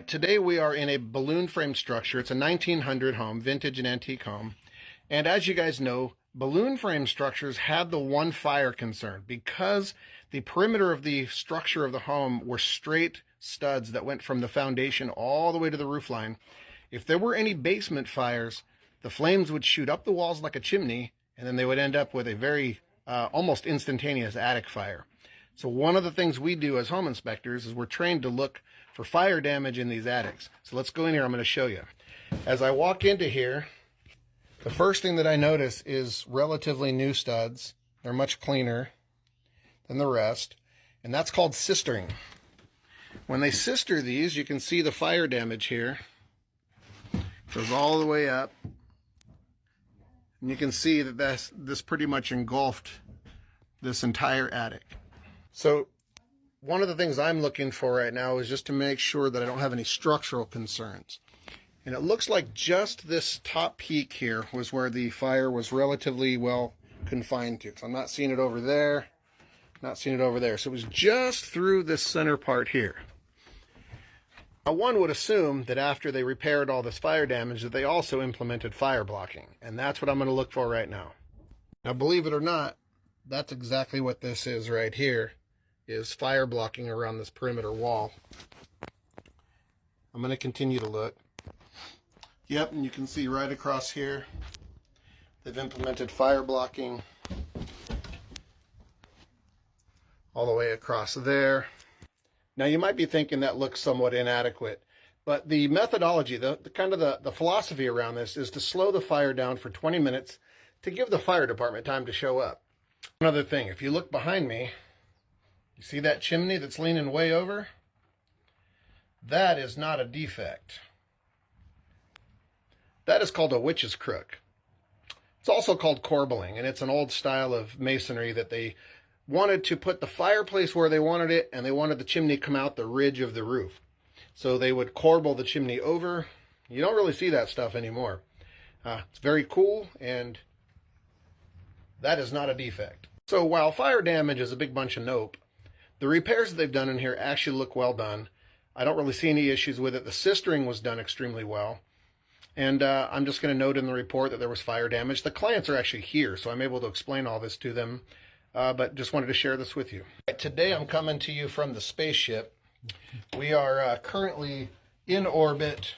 Today we are in a balloon frame structure. It's a 1900 home, vintage and antique home. And as you guys know, balloon frame structures had the one fire concern. Because the perimeter of the structure of the home were straight studs that went from the foundation all the way to the roof line. If there were any basement fires, the flames would shoot up the walls like a chimney, and then they would end up with a very almost instantaneous attic fire. So one of the things we do as home inspectors is we're trained to look for fire damage in these attics. So let's go in here. I'm going to show you. As I walk into here, the first thing that I notice is relatively new studs. They're much cleaner than the rest, and that's called sistering. When they sister these, you can see the fire damage here. It goes all the way up, and you can see that this pretty much engulfed this entire attic. So one of the things I'm looking for right now is just to make sure that I don't have any structural concerns. And it looks like just this top peak here was where the fire was relatively well confined to. So I'm not seeing it over there, not seeing it over there. So it was just through this center part here. Now one would assume that after they repaired all this fire damage that they also implemented fire blocking. And that's what I'm going to look for right now. Now believe it or not, that's exactly what this is right here. Is fire blocking around this perimeter wall. I'm going to continue to look. Yep, and you can see right across here, they've implemented fire blocking all the way across there. Now you might be thinking that looks somewhat inadequate, but the methodology, the philosophy around this is to slow the fire down for 20 minutes to give the fire department time to show up. Another thing, if you look behind me, you see that chimney that's leaning way over? That is not a defect. That is called a witch's crook. It's also called corbelling, and it's an old style of masonry that they wanted to put the fireplace where they wanted it, and they wanted the chimney to come out the ridge of the roof. So they would corbel the chimney over. You don't really see that stuff anymore. It's very cool, and that is not a defect. So while fire damage is a big bunch of nope, the repairs that they've done in here actually look well done. I don't really see any issues with it. The sistering was done extremely well. And I'm just going to note in the report that there was fire damage. The clients are actually here, so I'm able to explain all this to them. But just wanted to share this with you. Today I'm coming to you from the spaceship. We are currently in orbit.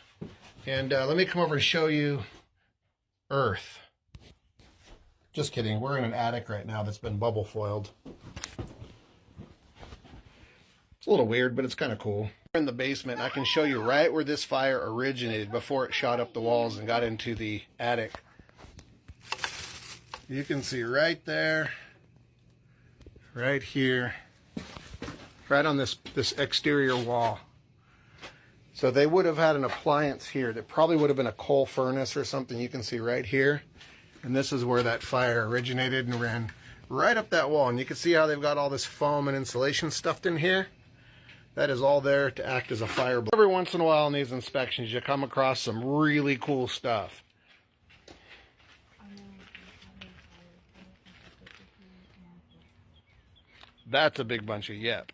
And let me come over and show you Earth. Just kidding. We're in an attic right now that's been bubble foiled. It's a little weird, but it's kind of cool. In the basement, I can show you right where this fire originated before it shot up the walls and got into the attic. You can see right there, right here, right on this exterior wall. So they would have had an appliance here that probably would have been a coal furnace or something. You can see right here. And this is where that fire originated and ran right up that wall. And you can see how they've got all this foam and insulation stuffed in here. That is all there to act as a fire block. Every once in a while in these inspections, you come across some really cool stuff. That's a big bunch of yep.